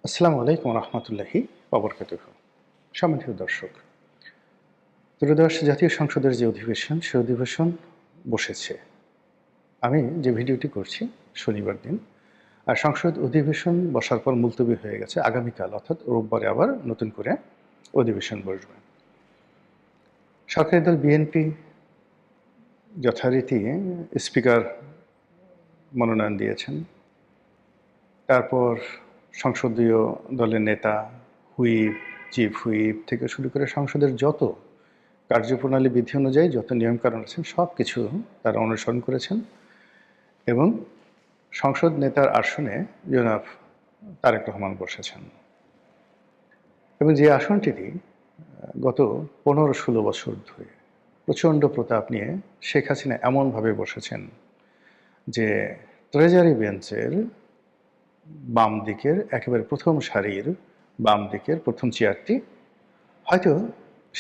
আসসালামু আলাইকুম রহমতুল্লাহি ওবরকাতুহ। সম্মানিত দর্শক, ত্রয়োদশ জাতীয় সংসদের যে অধিবেশন সে অধিবেশন বসেছে। আমি যে ভিডিওটি করছি শনিবার দিন, আর সংসদ অধিবেশন বসার পর মুলতবি হয়ে গেছে। আগামীকাল অর্থাৎ রোববারে আবার নতুন করে অধিবেশন বসবে। সরকারি দল বিএনপি যথারীতি স্পিকার মনোনয়ন দিয়েছেন। তারপর সংসদীয় দলের নেতা, হুইপ, চিফ হুইপ থেকে শুরু করে সংসদের যত কার্যপ্রণালী বিধি অনুযায়ী যত নিয়মকানুন আছেন সব কিছু তারা অনুসরণ করেছেন এবং সংসদ নেতার আসনে জনাব তারেক রহমান বসেছেন। এবং যে আসনটিতে গত 15-16 বছর ধরে প্রচণ্ড প্রতাপ নিয়ে শেখ হাসিনা এমনভাবে বসেছেন যে ট্রেজারি বেঞ্চের বাম দিকের একেবারে প্রথম সারির বাম দিকের প্রথম চেয়ারটি হয়তো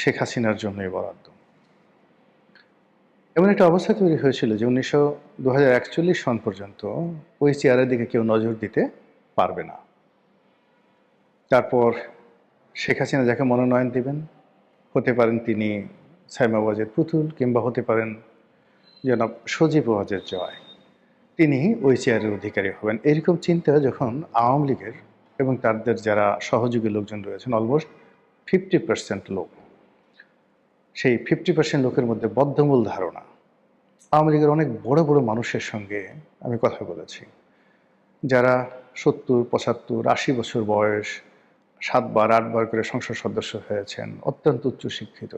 শেখ হাসিনার জন্যই বরাদ্দ। এমন একটা অবস্থা তৈরি হয়েছিল যে 2041 সন পর্যন্ত ওই চেয়ারের দিকে কেউ নজর দিতে পারবে না। তারপর শেখ হাসিনা যাকে মনোনয়ন দিবেন, হতে পারেন তিনি সাইমা ওয়াজেদ পুতুল, কিংবা হতে পারেন জনাব সজীব ওয়াজেদ জয়, তিনি ওই চেয়ারের অধিকারী হবেন। এরকম চিন্তা যখন আওয়ামী লীগের এবং তাদের যারা সহযোগী লোকজন রয়েছেন, অলমোস্ট 50% লোক, সেই 50% লোকের মধ্যে বদ্ধমূল ধারণা। আওয়ামী লীগের অনেক বড় বড় মানুষের সঙ্গে আমি কথা বলেছি, যারা 70, 75, 80 বছর বয়স, 7বার 8বার করে সংসদ সদস্য হয়েছেন, অত্যন্ত উচ্চশিক্ষিত।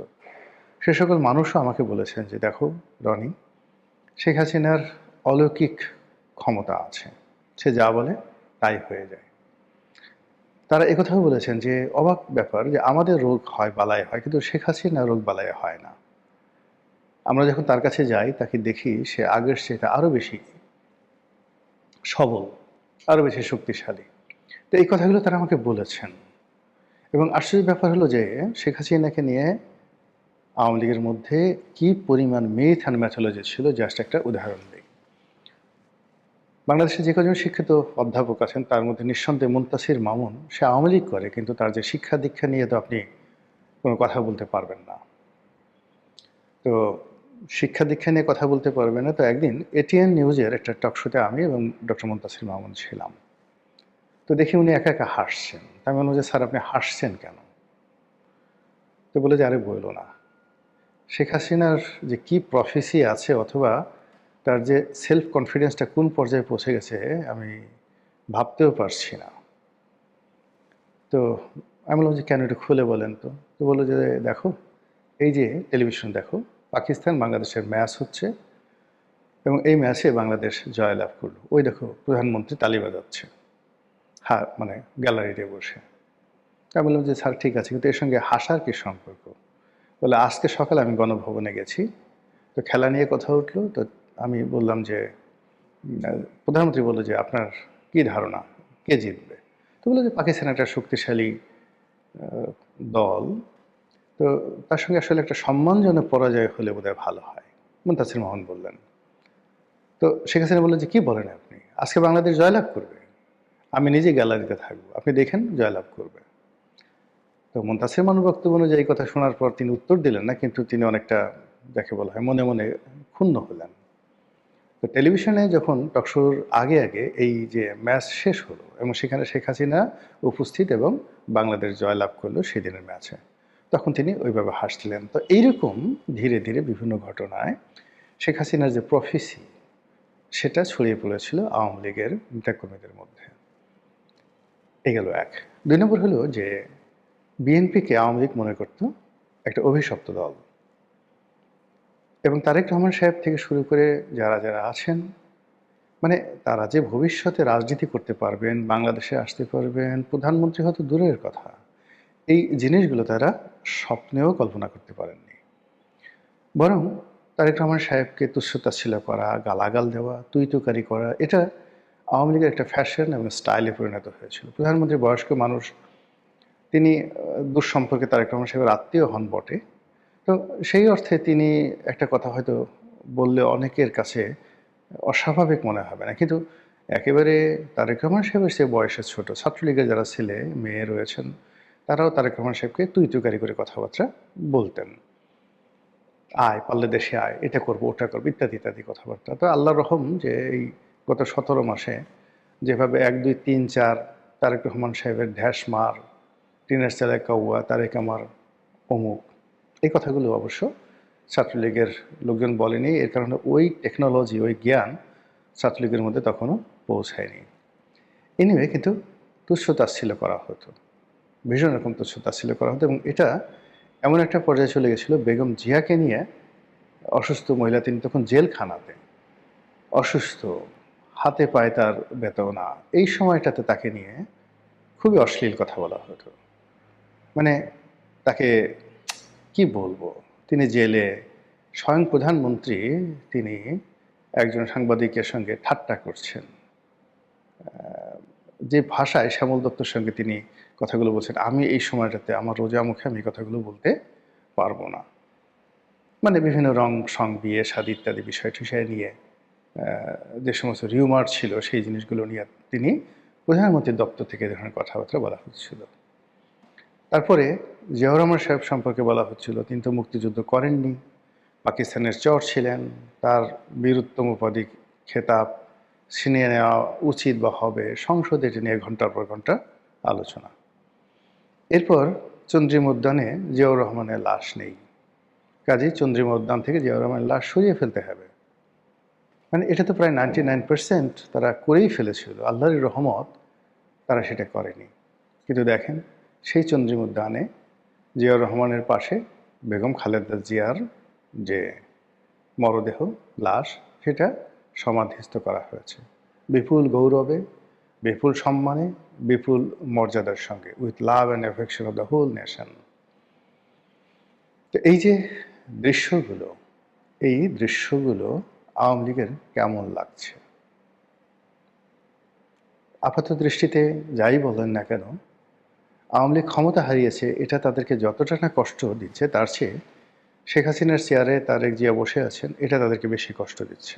সে সকল মানুষও আমাকে বলেছেন যে, দেখো রনি, শেখ হাসিনার অলৌকিক ক্ষমতা আছে, সে যা বলে তাই হয়ে যায়। তারা একথাও বলেছেন যে অবাক ব্যাপার যে আমাদের রোগ হয় বালাই হয়, কিন্তু শেখ হাসিনা রোগ বালাই হয় না। আমরা যখন তার কাছে যাই তাকে দেখি সে আগের সেটা আরও বেশি সবল, আরও বেশি শক্তিশালী। তো এই কথাগুলো তারা আমাকে বলেছেন। এবং আশ্চর্যের ব্যাপার হলো যে শেখ হাসিনাকে নিয়ে আওয়ামী লীগের মধ্যে কি পরিমাণ মিথ অ্যান্ড ম্যাথোলজি ছিল, জাস্ট একটা উদাহরণ দিই। বাংলাদেশে যে কজন শিক্ষিত অধ্যাপক আছেন তার মধ্যে নিঃসন্দেহে মুনতাসির মামুন, সে আওয়ামী লীগ করে, কিন্তু তার যে শিক্ষা দীক্ষা নিয়ে তো আপনি কোনো কথা বলতে পারবেন না। তো শিক্ষা দীক্ষা নিয়ে কথা বলতে পারবে না। তো একদিন এটিএন নিউজের একটা টকশোতে আমি এবং ডক্টর মুনতাসির মামুন ছিলাম। তো দেখি উনি একা একা হাসছেন। আমি বললাম যে, স্যার আপনি হাসছেন কেন? তো বলে যে, আরে বইলো না, শেখ হাসিনার যে কি প্রফেসি আছে, অথবা তার যে সেলফ কনফিডেন্সটা কোন পর্যায়ে পৌঁছে গেছে আমি ভাবতেও পারছি না। তো আমি বললাম যে, কেন, একটু খুলে বলেন তো। তো বললো যে, দেখো এই যে টেলিভিশন দেখো, পাকিস্তান বাংলাদেশের ম্যাচ হচ্ছে এবং এই ম্যাচে বাংলাদেশ জয়লাভ করলো। ওই দেখো প্রধানমন্ত্রী তালি বাজাচ্ছে, হ্যাঁ মানে গ্যালারিতে বসে। আমি বললাম যে, স্যার ঠিক আছে, কিন্তু এর সঙ্গে হাসার কি সম্পর্ক? বলে, আজকে সকালে আমি গণভবনে গেছি, তো খেলা নিয়ে কথা উঠলো। তো আমি বললাম যে, প্রধানমন্ত্রী বললো যে, আপনার কি ধারণা কে জিতবে? তো বললো যে, পাকিস্তান একটা শক্তিশালী দল, তো তার সঙ্গে আসলে একটা সম্মানজনক পরাজয় হলে বোধহয় ভালো হয়। মুনতাসির মামুন বললেন। তো শেখ হাসিনা বললেন যে, কি বলেন আপনি, আজকে বাংলাদেশ জয়লাভ করবে, আমি নিজে গ্যালারিতে থাকবো, আপনি দেখেন জয়লাভ করবে। তো মুনতাসির মামুনের বক্তব্য অনুযায়ী এই কথা শোনার পর তিনি উত্তর দিলেন না, কিন্তু তিনি অনেকটা, যাকে বলা হয়, মনে মনে ক্ষুণ্ণ হলেন। তো টেলিভিশনে যখন টকশোর আগে আগে এই যে ম্যাচ শেষ হলো এবং সেখানে শেখ হাসিনা উপস্থিত এবং বাংলাদেশ জয়লাভ করলো সেদিনের ম্যাচে, তখন তিনি ওইভাবে হাসছিলেন। তো এইরকম ধীরে ধীরে বিভিন্ন ঘটনায় শেখ হাসিনার যে প্রফেসি, সেটা ছড়িয়ে পড়েছিল আওয়ামী লীগের নেতাকর্মীদের মধ্যে। এ গেল এক। 2 নম্বর হলো যে বিএনপিকে আওয়ামী লীগ মনে করত একটা অভিশপ্ত দল, এবং তারেক রহমান সাহেব থেকে শুরু করে যারা যারা আছেন, মানে তারা যে ভবিষ্যতে রাজনীতি করতে পারবেন, বাংলাদেশে আসতে পারবেন, প্রধানমন্ত্রী হয়তো দূরের কথা, এই জিনিসগুলো তারা স্বপ্নেও কল্পনা করতে পারেননি। বরং তারেক রহমান সাহেবকে তুচ্ছ-তাচ্ছিল্য করা, গালাগাল দেওয়া, তুই-তুকারি করা, এটা আওয়ামী লীগের একটা ফ্যাশন এবং স্টাইলে পরিণত হয়েছিল। প্রধানমন্ত্রী বয়স্ক মানুষ, তিনি দুঃসম্পর্কে তারেক রহমান সাহেবের আত্মীয় হন বটে। তো সেই অর্থে তিনি একটা কথা হয়তো বললে অনেকের কাছে অস্বাভাবিক মনে হবে না, কিন্তু একেবারে তারেক রহমান সাহেবের সে বয়সে ছোট ছাত্রলীগের যারা ছেলে মেয়ে রয়েছেন তারাও তারেক রহমান সাহেবকে তুই তুকারি করে কথাবার্তা বলতেন। আয় পারলে দেশে আয়, এটা করবো ওটা করবো ইত্যাদি ইত্যাদি কথাবার্তা। তো আল্লাহর রহম যে এই গত 17 মাসে যেভাবে 1 2 3 4 তারেক রহমান সাহেবের ঢ্যাস মার, টিনের চালে কাউয়া, তারেক আমার অমুক, এই কথাগুলো অবশ্য ছাত্রলীগের লোকজন বলেনি। এর কারণে ওই টেকনোলজি, ওই জ্ঞান ছাত্রলীগের মধ্যে তখনও পৌঁছায়নি। এনিওয়ে, কিন্তু তুচ্ছ-তাচ্ছিল্য করা হতো, ভীষণ রকম তুচ্ছ-তাচ্ছিল্য করা হতো। এবং এটা এমন একটা পর্যায়ে চলে গেছিল, বেগম জিয়াকে নিয়ে, অসুস্থ মহিলা, তিনি তখন জেলখানাতে অসুস্থ, হাতে পায়ে তার বেদনা, এই সময়টাতে তাকে নিয়ে খুবই অশ্লীল কথা বলা হতো। মানে তাকে কি বলবো, তিনি জেলে, স্বয়ং প্রধানমন্ত্রী তিনি একজন সাংবাদিকের সঙ্গে ঠাট্টা করছেন, যে ভাষায় শ্যামল দত্তর সঙ্গে তিনি কথাগুলো বলছেন, আমি এই সময়টাতে আমার রোজা মুখে আমি কথাগুলো বলতে পারবো না। মানে বিভিন্ন রং সং, বিয়ে শাদী ইত্যাদি বিষয় টিষয় নিয়ে যে সমস্ত রিউমার ছিল সেই জিনিসগুলো নিয়ে তিনি প্রধানমন্ত্রীর দপ্তর থেকে এই ধরনের কথাবার্তা বলা হচ্ছিল। তারপরে জিয়াউর রহমান সাহেব সম্পর্কে বলা হচ্ছিল তিনি তো মুক্তিযুদ্ধ করেননি, পাকিস্তানের চর ছিলেন, তার বীরুত্তম উপাধি খেতাব ছিনিয়ে নেওয়া উচিত বা হবে, সংসদে এটি নিয়ে ঘন্টার পর ঘন্টা আলোচনা। এরপর চন্দ্রিমা উদ্যানে জিয়াউর রহমানের লাশ নেই, কাজেই চন্দ্রিমা উদ্যান থেকে জিয়াউর রহমানের লাশ সরিয়ে ফেলতে হবে। মানে এটা তো প্রায় 99% তারা করেই ফেলেছিল, আল্লাহর রহমত তারা সেটা করেনি। কিন্তু দেখেন, সেই চন্দ্রিমা উদ্যানে জিয়াউর রহমানের পাশে বেগম খালেদা জিয়ার যে মরদেহ, লাশ, সেটা সমাধিস্থ করা হয়েছে বিপুল গৌরবে, বিপুল সম্মানে, বিপুল মর্যাদার সঙ্গে, with love and affection of the whole nation. তো এই যে দৃশ্যগুলো, এই দৃশ্যগুলো আওয়ামী লীগের কেমন লাগছে? আপাত দৃষ্টিতে যাই বলেন না কেন, আওয়ামী লীগ ক্ষমতা হারিয়েছে এটা তাদেরকে যতটা না কষ্ট দিচ্ছে, তার চেয়ে শেখ হাসিনার চেয়ারে তারেক জিয়া বসে আছেন এটা তাদেরকে বেশি কষ্ট দিচ্ছে।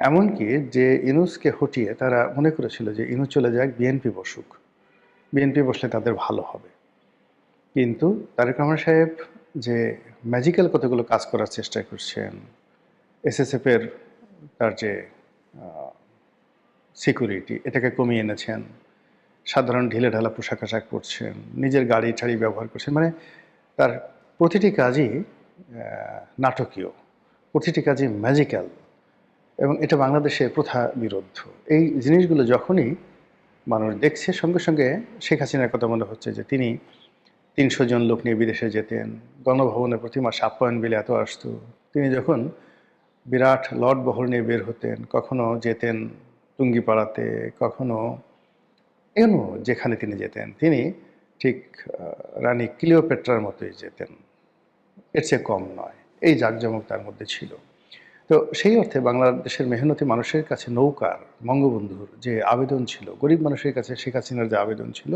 এমনকি যে ইনুসকে হটিয়ে তারা মনে করেছিল যে ইনুস চলে যাক, বিএনপি বসুক, বিএনপি বসলে তাদের ভালো হবে। কিন্তু তারেক রহমান সাহেব যে ম্যাজিক্যাল কতগুলো কাজ করার চেষ্টা করছেন, এসএসএফের তার যে সিকিউরিটি এটাকে কমিয়ে এনেছেন, সাধারণ ঢিলেঢালা পোশাক আশাক পরছেন, নিজের গাড়ি টাড়ি ব্যবহার করছেন, মানে তার প্রতিটি কাজই নাটকীয়, প্রতিটি কাজই ম্যাজিক্যাল, এবং এটা বাংলাদেশে প্রথা বিরুদ্ধ। এই জিনিসগুলো যখনই মানুষ দেখছে, সঙ্গে সঙ্গে শেখ হাসিনার কথা মনে হচ্ছে যে তিনি 300 জন লোক নিয়ে বিদেশে যেতেন, গণভবনে প্রতি মাসে আপ্যায়ন বিলে এত আসতো। তিনি যখন বিরাট লট বহর নিয়ে বের হতেন, কখনো যেতেন টুঙ্গিপাড়াতে, কখনো এমন যেখানে তিনি যেতেন তিনি ঠিক রানী ক্লিওপেট্রার মতোই যেতেন, এর চেয়ে কম নয়। এই জাঁকজমক তার মধ্যে ছিল। তো সেই অর্থে বাংলাদেশের মেহনতি মানুষের কাছে নৌকার, বঙ্গবন্ধুর যে আবেদন ছিল, গরিব মানুষের কাছে শেখ হাসিনার যে আবেদন ছিল,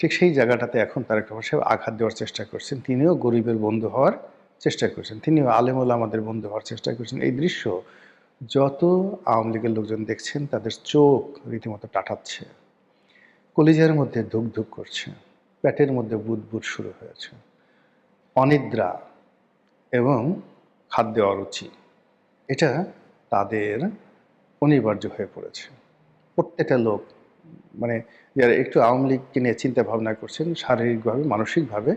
ঠিক সেই জায়গাটাতে এখন তারেক রহমান সাহেব আঘাত দেওয়ার চেষ্টা করছেন। তিনিও গরিবের বন্ধু হওয়ার চেষ্টা করছেন, তিনিও আলেম ওলামাদের বন্ধু হওয়ার চেষ্টা করছেন। এই দৃশ্য যত আওয়ামী লীগের লোকজন দেখছেন তাদের চোখ রীতিমতো টাটাচ্ছে, কলিজার মধ্যে ধুক ধুক করছে, পেটের মধ্যে বুদবুদ শুরু হয়েছে। অনিদ্রা এবং খাদ্যে অরুচি, এটা তাদের অনিবার্য হয়ে পড়েছে। প্রত্যেকটা লোক, মানে যারা একটু আওয়ামী লীগকে নিয়ে চিন্তা ভাবনা করছেন, শারীরিকভাবে মানসিকভাবে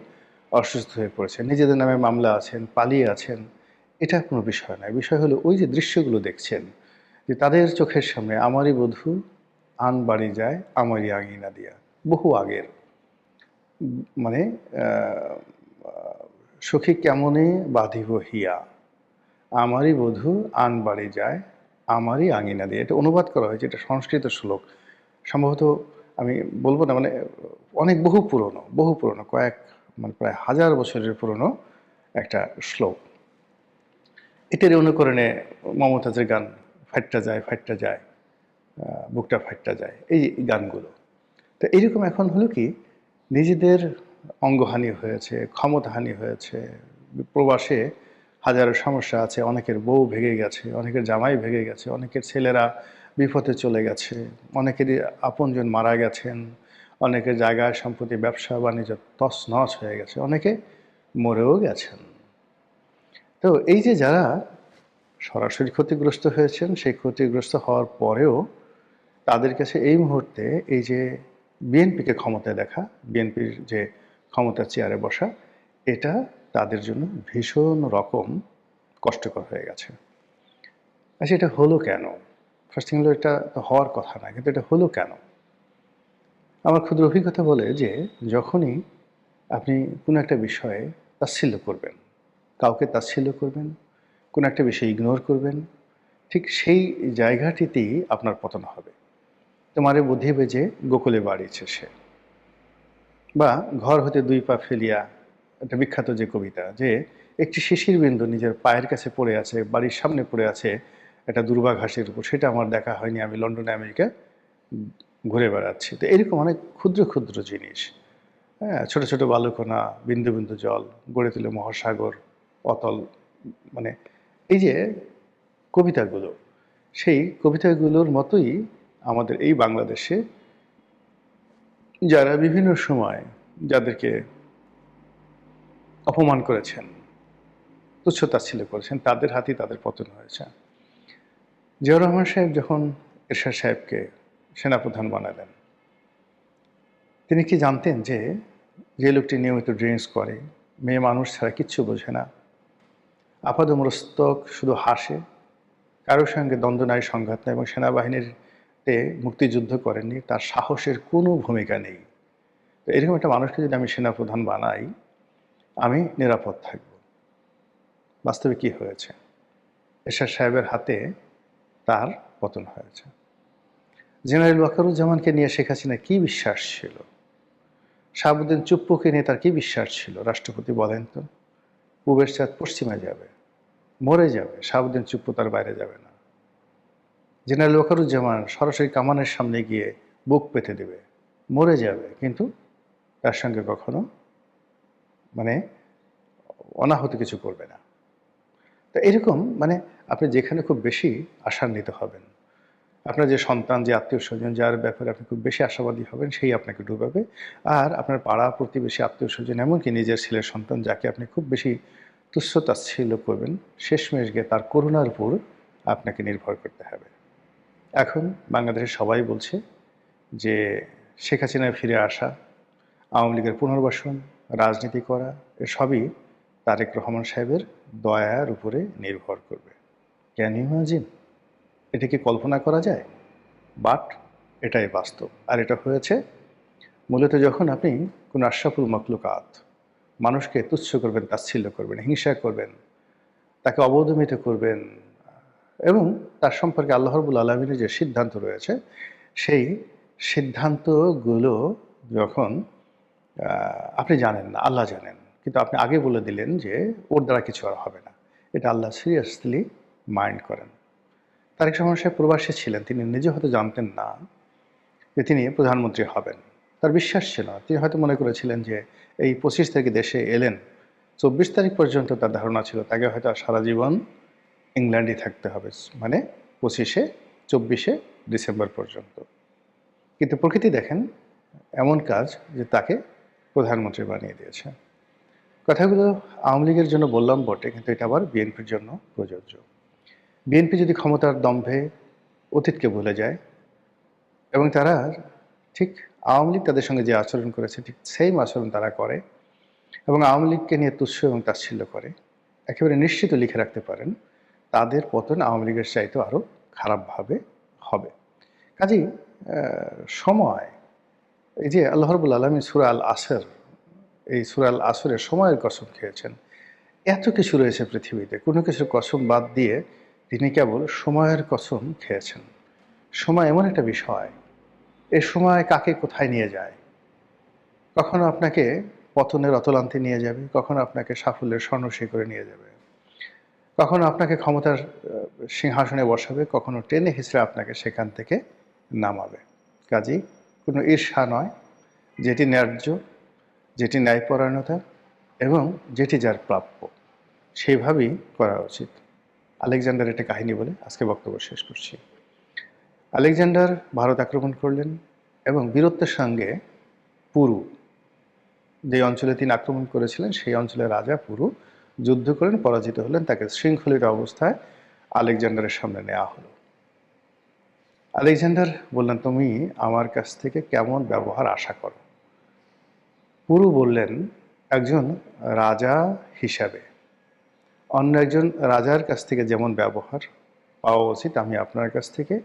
অসুস্থ হয়ে পড়েছেন, নিজেদের নামে মামলা আছেন, পালিয়ে আছেন, এটা কোনো বিষয় নয়। বিষয় হলো ওই যে দৃশ্যগুলো দেখছেন, যে তাদের চোখের সামনে আমারই বধূ আন বাড়ি যায় আমারই আঙিনা দিয়া, বহু আগের, মানে সখী কেমনে বাঁধিব হিয়া, আমারই বধূ আন বাড়ি যায় আমারই আঙিনা দিয়ে, এটা অনুবাদ করা হয়েছে, এটা সংস্কৃত শ্লোক সম্ভবত, আমি বলবো না, মানে অনেক বহু পুরনো, বহু পুরনো, মানে প্রায় 1000 বছরের পুরনো একটা শ্লোক। এটার অনুকরণে মমতাজের গান ফাইটটা যায় ফাইটটা যায়, বুকটা ফাইটটা যায়, এই গানগুলো। তো এইরকম এখন হলো কি, নিজেদের অঙ্গহানি হয়েছে, ক্ষমতাহানি হয়েছে, প্রবাসে হাজারো সমস্যা আছে, অনেকের বউ ভেঙে গেছে, অনেকের জামাই ভেঙে গেছে, অনেকের ছেলেরা বিপথে চলে গেছে, অনেকেরই আপনজন মারা গেছেন, অনেকের জায়গায় সম্পত্তি ব্যবসা বাণিজ্য তছনছ হয়ে গেছে, অনেকে মরেও গেছেন। তো এই যে যারা সরাসরি ক্ষতিগ্রস্ত হয়েছেন, সেই ক্ষতিগ্রস্ত হওয়ার পরেও তাদের কাছে এই মুহূর্তে এই যে বিএনপিকে ক্ষমতায় দেখা, বিএনপির যে ক্ষমতার চেয়ারে বসা, এটা তাদের জন্য ভীষণ রকম কষ্টকর হয়ে গেছে। আচ্ছা, এটা হলো কেন? ফার্স্ট থিং হলো, এটা তো হওয়ার কথা না, কিন্তু এটা হলো কেন? আমার ক্ষুদ্র অভিজ্ঞতা বলে যে যখনই আপনি কোনো একটা বিষয়ে তাচ্ছিল্য করবেন, কাউকে তাচ্ছিল্য করবেন, কোনো একটা বিষয় ইগনোর করবেন, ঠিক সেই জায়গাটিতেই আপনার পতন হবে। তোমারে বুদ্ধি বেজে গোকুলে বাড়িছে সে, বা ঘর হতে দুই পা ফেলিয়া, একটা বিখ্যাত যে কবিতা, যে একটি শিশির বিন্দু নিজের পায়ের কাছে পড়ে আছে, বাড়ির সামনে পড়ে আছে একটা দুর্বা ঘাসের উপর, সেটা আমার দেখা হয়নি, আমি লন্ডনে আমেরিকা ঘুরে বেড়াচ্ছি। তো এরকম অনেক ক্ষুদ্র ক্ষুদ্র জিনিস, হ্যাঁ, ছোট ছোট বালুকণা, বিন্দু বিন্দু জল গড়ে তুলে মহাসাগর অতল, মানে এই যে কবিতাগুলো, সেই কবিতাগুলোর মতোই আমাদের এই বাংলাদেশে যারা বিভিন্ন সময় যাদেরকে অপমান করেছেন, তুচ্ছ-তাচ্ছিল্য করেছেন, তাদের হাতেই তাদের পতন হয়েছে। জিয়াউর রহমান সাহেব যখন এরশাদ সাহেবকে সেনাপ্রধান বানালেন, তিনি কি জানতেন যে যে লোকটি নিয়মিত ড্রিঙ্কস করে, মেয়ে মানুষ ছাড়া কিচ্ছু বোঝে না, আপাদমস্তক শুধু হাসে, কারোর সঙ্গে দ্বন্দ্ব নাই, সংঘাত নাই, এবং সেনাবাহিনীতে মুক্তিযুদ্ধ করেননি, তার সাহসের কোনো ভূমিকা নেই। তো এরকম একটা মানুষকে যদি আমি সেনাপ্রধান বানাই, আমি নিরাপদ থাকব। বাস্তবে কি হয়েছে? এরশাদ সাহেবের হাতে তার পতন হয়েছে। জেনারেল ওয়াকারুজ্জামানকে নিয়ে শেখ হাসিনার কী বিশ্বাস ছিল? শাহাবুদ্দিন চুপ্পুকে নিয়ে তার কী বিশ্বাস ছিল? রাষ্ট্রপতি বলেন তো, পূবের চাঁদ পশ্চিমে যাবে, মরে যাবে, শাহাবুদ্দিন চুপ্পু তার বাইরে যাবে না। জেনারেল ওয়াকারুজ্জামান সরাসরি কামানের সামনে গিয়ে বুক পেতে দেবে, মরে যাবে, কিন্তু তার সঙ্গে কখনো মানে অনাহত কিছু করবে না। তো এরকম আপনি যেখানে খুব বেশি আশান্বিত হবেন, আপনার যে সন্তান, যে আত্মীয় স্বজন, যার ব্যাপারে আপনি খুব বেশি আশাবাদী হবেন, সেই আপনাকে ডুবাবে। আর আপনার পাড়া প্রতিবেশী, আত্মীয় স্বজন, এমনকি নিজের ছেলের সন্তান, যাকে আপনি খুব বেশি তুচ্ছ তাচ্ছিল্য করবেন, শেষমেশ গিয়ে তার করুণার উপর আপনাকে নির্ভর করতে হবে। এখন বাংলাদেশের সবাই বলছে যে শেখ হাসিনার ফিরে আসা, আওয়ামী লীগের পুনর্বাসন, রাজনীতি করা, এসবই তারেক রহমান সাহেবের দয়ার উপরে নির্ভর করবে। Can you imagine? এটা কি কল্পনা করা যায়? বাট এটাই বাস্তব। আর এটা হয়েছে মূলত যখন আপনি কোনো আশরাফুল মাখলুকাত, মানুষকে তুচ্ছ করবেন, তাচ্ছিল্য করবেন, হিংসা করবেন, তাকে অবদমিত করবেন, এবং তার সম্পর্কে আল্লাহ রাব্বুল আলামিনের যে সিদ্ধান্ত রয়েছে, সেই সিদ্ধান্তগুলো যখন আপনি জানেন না, আল্লাহ জানেন, কিন্তু আপনি আগে বলে দিলেন যে ওর দ্বারা কিছু আর হবে না, এটা আল্লাহ সিরিয়াসলি মাইন্ড করেন। তারেক রহমান সাহেব প্রবাসী ছিলেন, তিনি নিজে হয়তো জানতেন না যে তিনি প্রধানমন্ত্রী হবেন। তার বিশ্বাস ছিল না। তিনি হয়তো মনে করেছিলেন যে এই 25 তারিখে দেশে এলেন, 24 তারিখ পর্যন্ত তার ধারণা ছিল তাকে হয়তো আর সারা জীবন ইংল্যান্ডে থাকতে হবে, 25-এ 24-এ ডিসেম্বর পর্যন্ত। কিন্তু প্রকৃতি দেখেন এমন কাজ যে তাকে প্রধানমন্ত্রী বানিয়ে দিয়েছে। কথাগুলো আওয়ামী লীগের জন্য বললাম বটে, কিন্তু এটা আবার বিএনপির জন্য প্রযোজ্য। বিএনপি যদি ক্ষমতার দম্ভে অতীতকে ভুলে যায়, এবং তারা ঠিক আওয়ামী লীগ তাদের সঙ্গে যে আচরণ করেছে ঠিক সেম আচরণ তারা করে, এবং আওয়ামী লীগকে নিয়ে তুচ্ছ এবং তাচ্ছিল্য করে, একেবারে নিশ্চিত লিখে রাখতে পারেন তাদের পতন আওয়ামী লীগের চাইতেও আরও খারাপভাবে হবে। কাজেই সময়, এই যে আল্লাহ রাব্বুল আলামিন সূরা আল আসর, এই সূরা আল আসরের সময়ের কসম খেয়েছেন। এত কিছু রয়েছে পৃথিবীতে, কোনো কিছুর কসম বাদ দিয়ে তিনি কেবল সময়ের কসম খেয়েছেন। সময় এমন একটা বিষয়, এই সময় কাকে কোথায় নিয়ে যায়, কখনো আপনাকে পতনের অতলান্তে নিয়ে যাবে, কখনো আপনাকে সাফল্যের স্বর্ণশিখরে নিয়ে যাবে, কখনো আপনাকে ক্ষমতার সিংহাসনে বসাবে, কখনো টেনে হিঁচড়ে আপনাকে সেখান থেকে নামাবে। কাজেই কোনো ঈর্ষা নয়, যেটি ন্যায্য, যেটি ন্যায়পরায়ণতা, এবং যেটি যার প্রাপ্য, সেইভাবেই করা উচিত। আলেকজান্ডার একটা কাহিনী বলে আজকে বক্তব্য শেষ করছি। আলেকজান্ডার ভারত আক্রমণ করলেন এবং বীরত্বের সঙ্গে পুরু, যে অঞ্চলে তিনি আক্রমণ করেছিলেন সেই অঞ্চলের রাজা পুরু যুদ্ধ করেন, পরাজিত হলেন, তাকে শৃঙ্খলিত অবস্থায় আলেকজান্ডারের সামনে নেওয়া হলো। আলেকজান্ডার বললেন, তুমি আমার কাছ থেকে কেমন ব্যবহার আশা করো? পুরু বললেন, একজন রাজা হিসাবে অন্য একজন রাজার কাছ থেকে যেমন ব্যবহার পাওয়া উচিত, আমি আপনার কাছ থেকে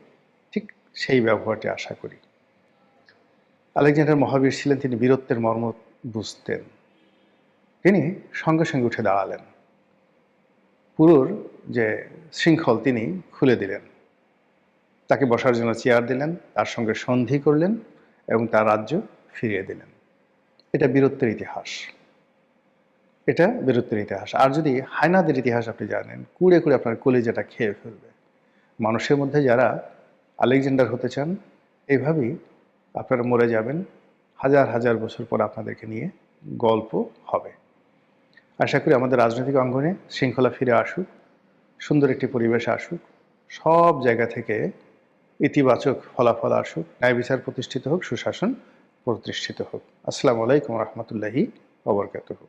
ঠিক সেই ব্যবহারটি আশা করি। আলেকজান্ডার মহাবীর ছিলেন, তিনি বীরত্বের মর্ম বুঝতেন। তিনি সঙ্গে সঙ্গে উঠে দাঁড়ালেন, পুরুর যে শৃঙ্খল তিনি খুলে দিলেন, তাকে বসার জন্য চেয়ার দিলেন, তার সঙ্গে সন্ধি করলেন এবং তার রাজ্য ফিরিয়ে দিলেন। এটা বীরত্বের ইতিহাস, এটা বীরত্বের ইতিহাস। আর যদি হায়নাদের ইতিহাস আপনি জানেন, কুড়ে কুড়ে আপনার কলিজাটা খেয়ে ফেলবে। মানুষের মধ্যে যারা আলেকজান্ডার হতে চান, এইভাবেই আপনারা মরে যাবেন, হাজার হাজার বছর পর আপনাদেরকে নিয়ে গল্প হবে। আশা করি আমাদের রাজনৈতিক অঙ্গনে শৃঙ্খলা ফিরে আসুক, সুন্দর একটি পরিবেশ আসুক, সব জায়গা থেকে ইতিবাচক ফলাফল আসুক, ন্যায় বিচার প্রতিষ্ঠিত হোক, সুশাসন প্রতিষ্ঠিত হোক। আসসালামু আলাইকুম রহমতুল্লাহি ওয়া বারাকাতুহু।